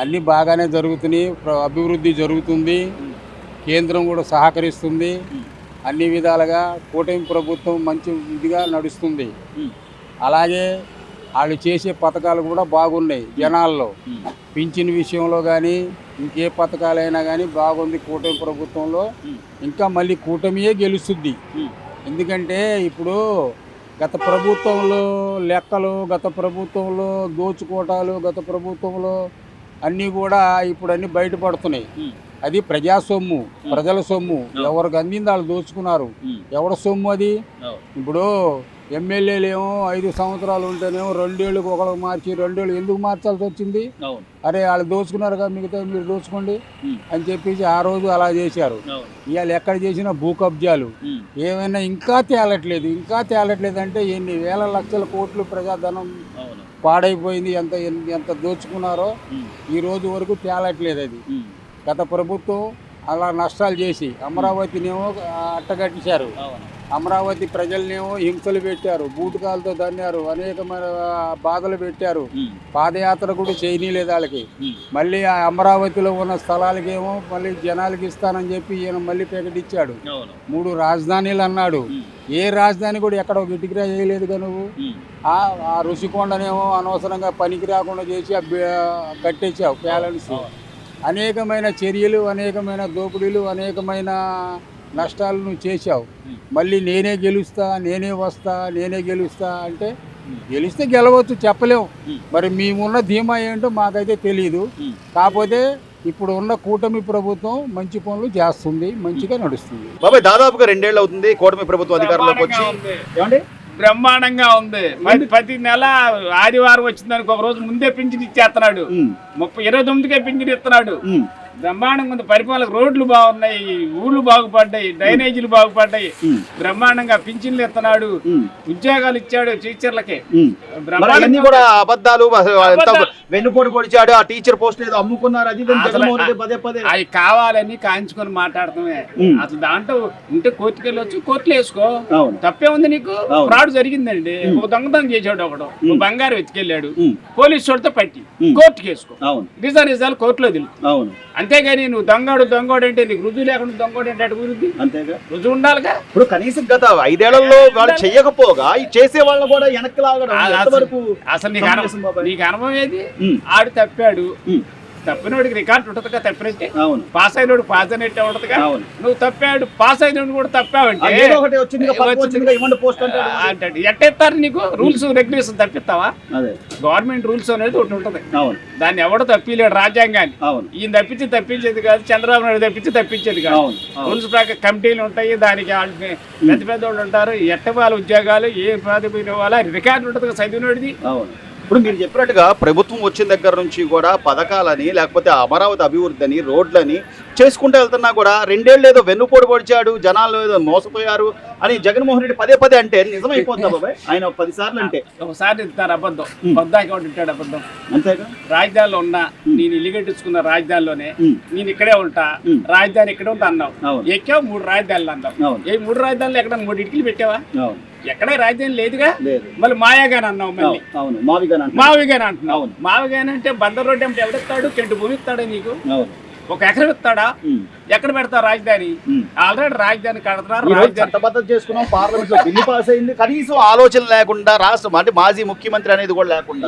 అన్నీ బాగానే జరుగుతున్నాయి. అభివృద్ధి జరుగుతుంది. కేంద్రం కూడా సహకరిస్తుంది. అన్ని విధాలుగా కూటమి ప్రభుత్వం మంచి ఇదిగా నడుస్తుంది. అలాగే వాళ్ళు చేసే పథకాలు కూడా బాగున్నాయి జనాల్లో. పింఛన్ విషయంలో కానీ ఇంకే పథకాలైనా కానీ బాగుంది కూటమి ప్రభుత్వంలో. ఇంకా మళ్ళీ కూటమియే గెలుస్తుంది. ఎందుకంటే ఇప్పుడు గత ప్రభుత్వంలో లెక్కలు, గత ప్రభుత్వంలో దోచుకోవటాలు, గత ప్రభుత్వంలో అన్నీ కూడా ఇప్పుడు అన్నీ బయటపడుతున్నాయి. అది ప్రజా సొమ్ము, ప్రజల సొమ్ము. ఎవరికి అందింది వాళ్ళు దోచుకున్నారు. ఎవరి సొమ్ము అది? ఇప్పుడు ఎమ్మెల్యేలు ఏమో 5 సంవత్సరాలు ఉంటేనేమో 2 ఏళ్ళకి ఒకరికి మార్చి 2 ఏళ్ళు ఎందుకు మార్చాల్సి వచ్చింది? అరే వాళ్ళు దోచుకున్నారు కదా, మిగతా మీరు దోచుకోండి అని చెప్పేసి ఆ రోజు అలా చేశారు. ఇవాళ ఎక్కడ చేసినా భూ కబ్జాలు ఏమైనా ఇంకా తేలట్లేదు. ఇంకా తేలట్లేదు అంటే ఎన్ని వేల లక్షల కోట్లు ప్రజాధనం పాడైపోయింది. ఎంత దోచుకున్నారో ఈ రోజు వరకు తేలట్లేదు. అది గత ప్రభుత్వం అలా నష్టాలు చేసి అమరావతినేమో అట్టగట్టించారు. అమరావతి ప్రజల్నేమో హింసలు పెట్టారు, బూటకాలతో తన్నారు, అనేకమైన బాధలు పెట్టారు. పాదయాత్ర కూడా చేయనీలేదు వాళ్ళకి. మళ్ళీ ఆ అమరావతిలో ఉన్న స్థలాలకేమో మళ్ళీ జనాలకి ఇస్తానని చెప్పి ఈయన మళ్ళీ ప్రకటించాడు. 3 రాజధానులు అన్నాడు. ఏ రాజధాని కూడా ఎక్కడ గిటికిరా చేయలేదుగా నువ్వు. ఆ ఋషికొండనేమో అనవసరంగా పనికి రాకుండా చేసి కట్టేసావు ప్యాలెన్స్. అనేకమైన చర్యలు, అనేకమైన దోపిడీలు, అనేకమైన నష్టాలు నువ్వు చేశావు. మళ్ళీ నేనే గెలుస్తా, నేనే వస్తా, నేనే గెలుస్తా అంటే గెలిస్తే గెలవచ్చు, చెప్పలేము. మరి మేమున్న ధీమా ఏంటో మాకైతే తెలియదు. కాకపోతే ఇప్పుడు ఉన్న కూటమి ప్రభుత్వం మంచి పనులు చేస్తుంది, మంచిగా నడుస్తుంది. బాబాయ్ దాదాపుగా 2 ఏళ్ళు అవుతుంది కూటమి ప్రభుత్వం అధికారంలోకి వచ్చి. ఏమండి బ్రహ్మాండంగా ఉంది. ప్రతి నెల ఆదివారం వచ్చిందానికి ఒక రోజు ముందే పింఛన్ ఇచ్చేస్తున్నాడు. 29కే పింఛన్ ఇస్తున్నాడు. బ్రహ్మాండంగా ఉంది పరిపాలన. రోడ్లు బాగున్నాయి, ఊళ్ళు బాగుపడ్డాయి, డ్రైనేజీలు బాగుపడ్డాయి. బ్రహ్మాండంగా పింఛన్లు ఇస్తున్నాడు, ఉద్యోగాలు ఇచ్చాడు టీచర్లకి. అన్ని కూడా అబద్ధాలు. వెన్నుపోటు పొడిచాడు, ఆ టీచర్ పోస్ట్ ఏదో అమ్ముకున్నారు, అది అవి కావాలని కాంచుకొని మాట్లాడతామే. అసలు దాంట్లో ఉంటే కోర్టుకు వెళ్ళొచ్చు, కోర్టులో వేసుకో, తప్పే ఉంది నీకు. ఫ్రాడ్ జరిగిందండి. ఒక దొంగతనం చేసాడు ఒకడు, బంగారు వెతికెళ్ళాడు, పోలీసు చోటుతో పట్టి కోర్టుకు వేసుకో, నిజాలు కోర్టులో తెలుసు. అంతేగాని నువ్వు దొంగోడు అంటే నీకు రుజువు లేకుండా దొంగోడు అంటే అటు గురించి అంతేగా రుజువు ఉండాలిగా. ఇప్పుడు కనీసం గత 5 ఏళ్లలో వాళ్ళు చెయ్యకపోగా ఈ చేసే వాళ్ళు కూడా వెనక్కి లాగడం. అసలు నీకు అనుభవం ఏది? ఆడు తప్పాడు, తప్పినోడికి రికార్డు ఉంటదిగా. తప్పినట్టే పాస్ అయినోడు పాస్ అయినట్టే ఉంటదిగా. నువ్వు తప్పాడు, పాస్ అయినోడు కూడా తప్పావంటే అంటాడు. ఎట్టేస్తారు నీకు? రూల్స్ రెగ్యులేషన్ తప్పిస్తావా? గవర్నమెంట్ రూల్స్ అనేది ఒకటి ఉంటది, దాన్ని ఎవడో తప్పిలేడు. రాజ్యాంగాన్ని ఈయన తప్పించేది కాదు, చంద్రబాబు నాయుడు తప్పించేది కాదు. రూల్స్ ప్రకారం కమిటీలు ఉంటాయి, దానికి పెద్ద పెద్ద వాళ్ళు ఉంటారు. ఎట్టవాళ్ళ ఉద్యోగాలు ఏ ప్రాతిపదికన వాళ్ళ రికార్డు ఉంటది చదివినోడిది. ఇప్పుడు మీరు చెప్పినట్టుగా ప్రభుత్వం వచ్చిన దగ్గర నుంచి కూడా పథకాలని, లేకపోతే అమరావతి అభివృద్ధి అని, రోడ్లని చేసుకుంటూ వెళ్తున్నా కూడా 2 ఏళ్ళు ఏదో వెన్నుపోటు పొడిచాడు, జనాలు ఏదో మోసపోయారు అని జగన్మోహన్ రెడ్డి పదే అంటే నిజమైపోతుందా బాబాయ్? ఆయన 10 సార్లు అంటే ఒకసారి ఇస్తారు అబద్ధం, పద్దాకి ఉంటాడు అబద్ధం. అంతేగా. రాజధానిలో ఉన్నా, నేను ఇల్లు కట్టించుకున్న రాజధానిలోనే నేను ఇక్కడే ఉంటా, రాజధాని ఇక్కడే ఉంటా అన్నావు. ఎక్కావు 3 రాజధానులు అన్నావు. ఏ 3 రాజధానులు ఎక్కడ 3 ఇటుకలు పెట్టావా? ఎక్కడ రాజధాని లేదుగా. మళ్ళీ మాయాగాని అన్నావు, మళ్ళీ మావిగాని అంటున్నావు. మావిగాని అంటే బందర్ రోడ్డు అంటే ఎవడెత్తాడు? కెంటు భూమి ఇస్తాడా నీకు? 1 ఎకరం ఇస్తాడా? ఎక్కడ పెడతావు రాజధాని? ఆల్రెడీ రాజధాని కడతారు, చట్టబద్ధత చేసుకున్నాం, పార్లమెంట్ లో బిల్లు పాస్ అయింది. కనీసం ఆలోచన లేకుండా రాష్ట్రం అంటే మాజీ ముఖ్యమంత్రి అనేది కూడా లేకుండా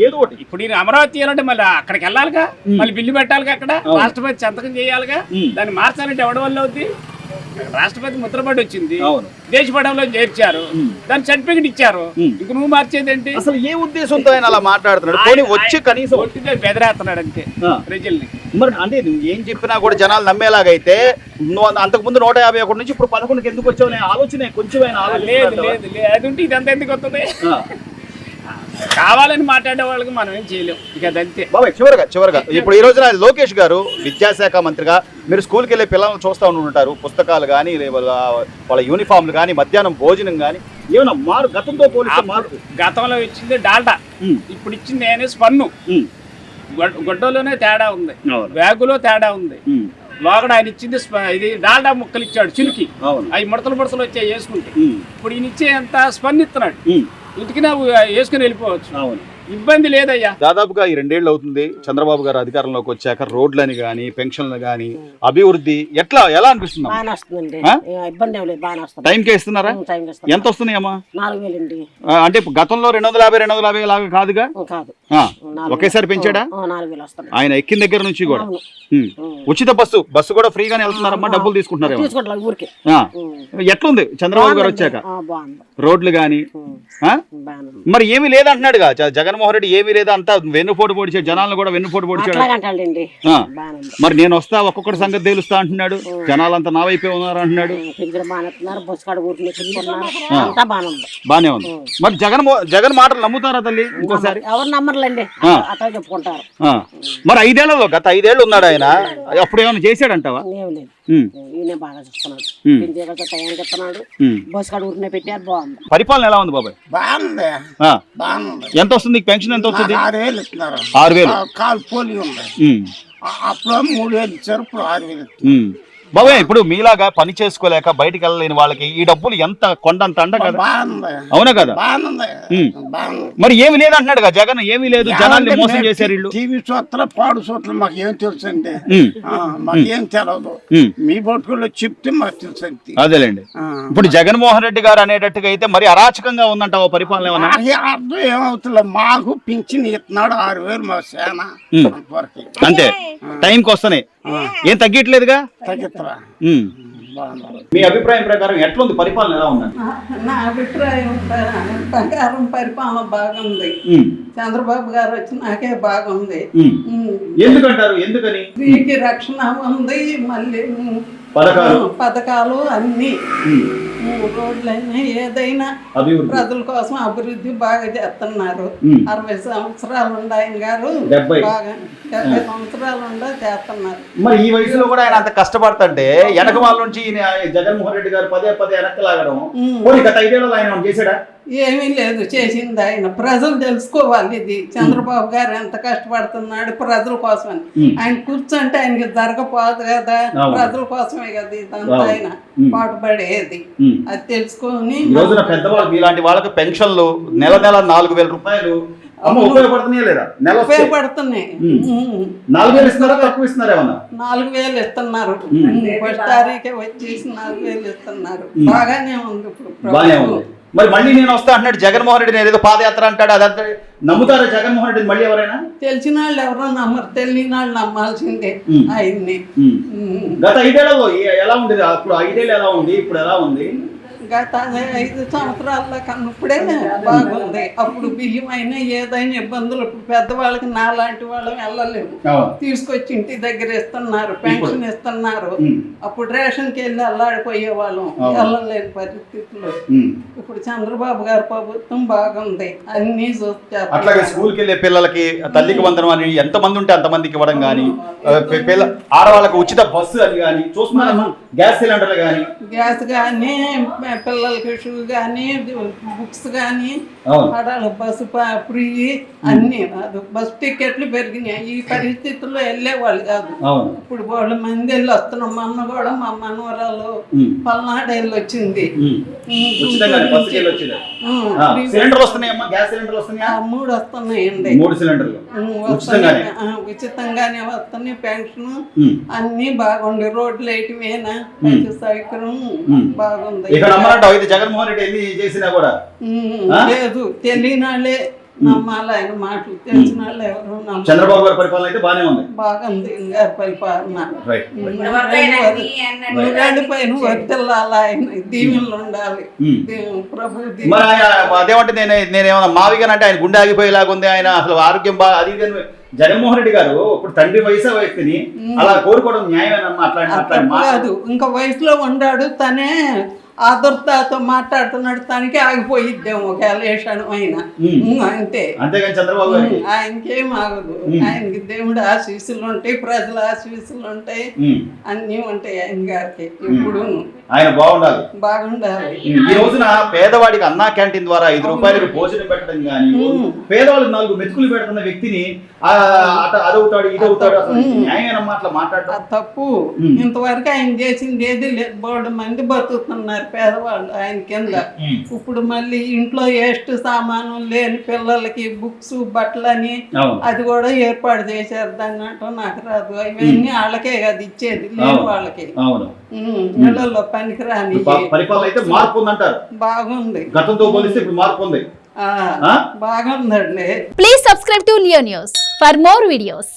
ఏదో ఒకటి. ఇప్పుడు ఈయన అమరావతి చేయాలంటే మళ్ళీ అక్కడికి వెళ్ళాలిగా, మళ్ళీ బిల్లు పెట్టాలిగా, అక్కడ రాష్ట్రపతి సంతకం చేయాలిగా. దాన్ని మార్చాలంటే ఎవడి వల్ల అవుద్ది? రాష్ట్రపతి ముద్రపడి వచ్చింది, దేశపడంలో చేర్చారు, దాని సర్టిఫికెట్ ఇచ్చారు. ఇంక నువ్వు మార్చేది ఏంటి? అసలు ఏ ఉద్దేశంతో ఆయన అలా మాట్లాడుతున్నాడు? వచ్చి కనీసం బెదిరేస్తున్నాడు అంతే ప్రజల్ని. మరి అంటే నువ్వు ఏం చెప్పినా కూడా జనాలు నమ్మేలాగైతే అంతకుముందు 151 నుంచి ఇప్పుడు 11కి ఎందుకు వచ్చావు అనే ఆలోచన కొంచెం లేదు అది ఉంటే ఇదంతా ఎందుకు వస్తుంది? కావాలని మాట్లాడే వాళ్ళకి మనం ఏం చేయలేము. ఇక అదంతే. బాబాయ్ చివరగా ఇప్పుడు ఈ రోజున లోకేష్ గారు విద్యాశాఖ మంత్రిగా మీరు స్కూల్కి వెళ్ళే పిల్లలను చూస్తూ ఉంటారు. పుస్తకాలు కానీ, వాళ్ళ యూనిఫామ్లు కానీ, మధ్యాహ్నం భోజనం కానీ ఏమన్నా మారు గతంతో పోలిస్తే మార్పు? గతంలో ఇచ్చింది డాల్డా, ఇప్పుడు ఇచ్చింది ఏనే స్పన్ను. గొడ్డలోనే తేడా ఉంది, బ్యాగులో తేడా ఉంది. లోగడ ఆయన ఇచ్చింది ఇది డాల్డా ముక్కలు ఇచ్చాడు, చిలుకి. అవి ముడతలు వచ్చాయి వేసుకుంటే. ఇప్పుడు ఈయన ఇచ్చే అంత స్పన్ ఇస్తున్నాడు, ఉతికినా వేసుకుని వెళ్ళిపోవచ్చు, ఇబ్బంది లేదయ్యా. దాదాపుగా ఈ 2 ఏళ్ళు అవుతుంది చంద్రబాబు గారు అధికారంలోకి వచ్చాక. రోడ్లని కానీ, పెన్షన్లు కానీ, అభివృద్ధి ఎలా అనిపిస్తుంది? టైంకే ఇస్తున్నారా? ఎంత వస్తున్నాయమ్మా? 4000 అంటే గతంలో 250 లాగా కాదుగా, ఒకేసారి పెంచాడా? ఆయన ఎక్కిన దగ్గర నుంచి కూడా ఉచిత బస్సు కూడా ఫ్రీగానే వెళ్తున్నారమ్మా, డబ్బులు తీసుకుంటున్నారేమో. ఎట్లుంది చంద్రబాబు గారు వచ్చాక రోడ్లు కానీ? మరి ఏమీ లేదంటున్నాడుగా జగన్మోహన్ రెడ్డి, ఏమీ లేదా, అంతా వెన్నుపోటు పొడిచాడు, జనాలను కూడా వెన్నుపోటు పొడిచాడు. మరి నేను వస్తా, ఒక్కొక్కటి సంగతి తేలుస్తా అంటున్నాడు, జనాలంతా నా వైపే ఉన్నారు అంటున్నాడు. బానే ఉంది. మరి జగన్ మాటలు నమ్ముతారా తల్లి? ఇంకోసారి ఎవరు నమ్మర్లేండి, చెప్పుకుంటారు. మరి 5 ఏళ్లలో గత 5 ఏళ్ళు ఉన్నాడు ఆయన, అప్పుడు ఏమైనా చేశాడంటావా? పరిపాలన ఎలా ఉంది బాబాయ్? బాగుంది. ఎంత వస్తుంది నీకు పెన్షన్? ఎంత వస్తుంది? 6000 ఇస్తున్నారు. 6000. కాలు పోలి ఉంది. అప్పుడు 3000 ఇచ్చారు, ఇప్పుడు 6000. బాబాయ్ ఇప్పుడు మీలాగా పని చేసుకోలేక బయటికి వెళ్ళలేని వాళ్ళకి ఈ డబ్బులు ఎంత కొండంత అండ కదా, బాగుంది అవునా కదా? బాగుంది ఉమ్. బాగుంది. మరి ఏమి లేదంటున్నాడు కదా జగన్, ఏమీ లేదు, జనాల్ని మోసం చేశారు వీళ్ళు. టీవీ చూస్తల పాడు చూస్తల మాకు ఏం తెలుసు అండి, ఉమ్. మాకు ఏం తెలియదు. ఉమ్. మీ బతుకుల్లో చెప్తే మాకు తెలుసు అంతే. అదేలేండి. ఇప్పుడు జగన్మోహన్ రెడ్డి గారు అనేటట్టుగా అయితే మరి అరాచకంగా ఉందంట ఓ పరిపాలన ఏమన్నా? అది అర్థం ఏమవుతుందో, మాకు పింఛన్ ఇస్తున్నాడు 6,000 మా సేన వరకు అంతే, టైంకి వస్తున్నాయి, ఏం తగ్గట్లేదుగా. తగ్గిత్తరా ఉమ్. బాగుంది. మీ అభిప్రాయం ప్రకారం ఎట్లుంది పరిపాలన, ఎలా ఉందండి? నా అభిప్రాయం ప్రకారం పరిపాలన బాగుంది. ఉమ్. చంద్రబాబు గారు వచ్చినాకే బాగుంది. ఉమ్. ఎందుకంటారు, ఎందుకని? స్త్రీకి రక్షణ ఉంది, మళ్ళీ పథకాలు అన్ని రోడ్లైనా ఏదైనా అభివృద్ధి, ప్రజల కోసం అభివృద్ధి బాగా చేస్తున్నారు. 60 సంవత్సరాలు ఆయన గారు 70 బాగా 70 సంవత్సరాలు చేస్తున్నారు. మరి ఈ వయసులో కూడా ఆయన అంత కష్టపడుతుంటే వెనక వాళ్ళ నుంచి ఈయన జగన్మోహన్ రెడ్డి గారు పదే వెనక్కి లాగడం, పోనీ గత 5 ఏళ్ళలో ఆయన ఏమైనా చేశాడా? ఏమీ లేదు చేసింది ఆయన. ప్రజలు తెలుసుకోవాలి ఇది చంద్రబాబు గారు ఎంత కష్టపడుతున్నాడు ప్రజల కోసం అని. ఆయన కూర్చుంటే ఆయనకి జరగపోదు కదా, ప్రజల కోసమే కదా ఇదంతా ఆయన పాటుపడేది. అది తెలుసుకొని ఈ రోజున పెద్దవాళ్ళు ఇలాంటి వాళ్ళకి పెన్షన్లు నెల 4,000 రూపాయలు ఉపయోగపడుతున్నాయా లేదా? నెల ఉపయోగపడుతున్నాయి. 4,000 ఇస్తున్నారా, తక్కువ ఇస్తున్నారా ఏమన్నా? 4,000 ఇస్తున్నారు. ఫస్ట్ తారీఖే వచ్చేసి 4,000 ఇస్తున్నారు. బాగానే ఉంది ఇప్పుడు బాగానే ఉంది. మరి మళ్ళీ నేను వస్తా అంటున్నాడు జగన్మోహన్ రెడ్డి, నేను ఏదో పాదయాత్ర అంటాడు, అదంతా నమ్ముతారా జగన్మోహన్ రెడ్డి మళ్ళీ ఎవరైనా? తెలిసిన వాళ్ళు ఎవరో నమ్మరు, తెలియని వాళ్ళు నమ్మాల్సిందే ఆయన్ని. గత 5 ఏళ్ళలో ఎలా ఉండేది? అప్పుడు 5 ఏళ్ళు ఎలా ఉంది, ఇప్పుడు ఎలా ఉంది? గత 5 సంవత్సరాల కన్నప్పుడే బాగుంది. అప్పుడు బియ్యం అయినా ఏదైనా ఇబ్బందులు, ఇప్పుడు పెద్దవాళ్ళకి నాలాంటి వాళ్ళం వెళ్ళలేము, తీసుకొచ్చి ఇంటి దగ్గర ఇస్తున్నారు, పెన్షన్ ఇస్తున్నారు. అప్పుడు రేషన్కి వెళ్ళి అల్లాడిపోయే వాళ్ళం, వెళ్ళలేని పరిస్థితుల్లో. ఇప్పుడు చంద్రబాబు గారి ప్రభుత్వం బాగుంది, అన్ని అట్లాగే స్కూల్కి వెళ్ళే పిల్లలకి తల్లికి వందనం అని ఎంతమంది ఉంటే అంతమందికి ఇవ్వడం కానీ, ఆడవాళ్ళకి ఉచిత బస్సు అని కానీ చూస్తున్నారమ్మా, గ్యాస్ సిలిండర్లు కానీ, గ్యాస్ కానీ, పిల్లలకి షూ కానీ, బుక్స్ కానీ, ఆడాలి బస్సు ఫ్రీ అన్ని. బస్ టికెట్లు పెరిగినాయి. ఈ పరిస్థితుల్లో వెళ్ళేవాళ్ళు కాదు. ఇప్పుడు వాళ్ళ మంది వెళ్ళి వస్తున్నాం. మొన్న కూడా మా మనవరాలు పల్నాడు వెళ్ళి వచ్చింది. 3 వస్తున్నాయండి, 3 సిలిండర్లు ఉచితంగానే వస్తున్నాయి. పెన్షన్ అన్ని బాగుంది. రోడ్లు వేయటమేనా సౌకర్యం బాగుంది. జగన్మోహన్ రెడ్డి ఎన్ని చేసినా కూడా లేదు, తెలియనాళ్ళే నమ్మాలి ఆయన మాటలు, తెలిసిన వాళ్ళు ఎవరు నమ్మాలి. చంద్రబాబు గారి పరిపాలన అయితే బాగానే ఉంది, బాగుంది. ఇంకా పరిపాలన పైన వర్తిల్లాలి, ఆయన దీవెనలు ఉండాలి. ప్రభు అదేమంటే నేనేమన్నా మావిగా అంటే ఆయన గుండె ఆగిపోయేలాగా ఉంది, ఆయన అసలు ఆరోగ్యం బాగా అది జగన్మోహన్ రెడ్డి గారు ఇప్పుడు తండ్రి వయసు వ్యక్తిని అలా కోరుకోవడం న్యాయమేనమ్మా? అట్లాంటి ఇంకా వయసులో ఉన్నాడు, తనే ఆదుర్తతో మాట్లాడుతున్నాడు, తనకే ఆగిపోయిద్దేమో ఒకవేళ అయినా. అంతే, అంతేగాని చంద్రబాబు ఆయనకేం ఆగదు. ఆయనకి దేవుడు ఆశీస్సులు ఉంటాయి, ప్రజల ఆశీస్సులు ఉంటాయి, అన్ని ఉంటాయి ఆయన గారికి. ఇప్పుడు ఆయన బాగుండాలి. ఈ రోజున పేదవాడికి అన్నా క్యాంటీన్ ద్వారా 5 రూపాయలకు భోజనం పెట్టడం కానీ, పేదవాళ్ళకి 4 మెతుకులు పెడుతున్న వ్యక్తిని అదవుతాడు ఇదవుతాడు, న్యాయమేనమ్మా అట్లా మాట్లాడటం? తప్పు. ఇంతవరకు ఆయన చేసింది ఏది లేదు. బోర్డు మంది బతుకుతున్నారు పేదవాళ్ళు ఆయన కింద. ఇప్పుడు మళ్ళీ ఇంట్లో వేస్ట్ సామాను లేని పిల్లలకి బుక్స్ బట్టలని అది కూడా ఏర్పాటు చేశారు. దాన్ని అంటూ నాకు రాదు. ఇవన్నీ వాళ్ళకే కదా ఇచ్చేది, లేని వాళ్ళకి. ఇళ్లలో పనికిరాని పరిపాలన అయితే మార్పు ఉందంటారు. బాగుంది, గతంతో పోలిస్తే ఇప్పుడు మార్పు ఉంది, బాగుందండి. Please subscribe to Leo news for more videos.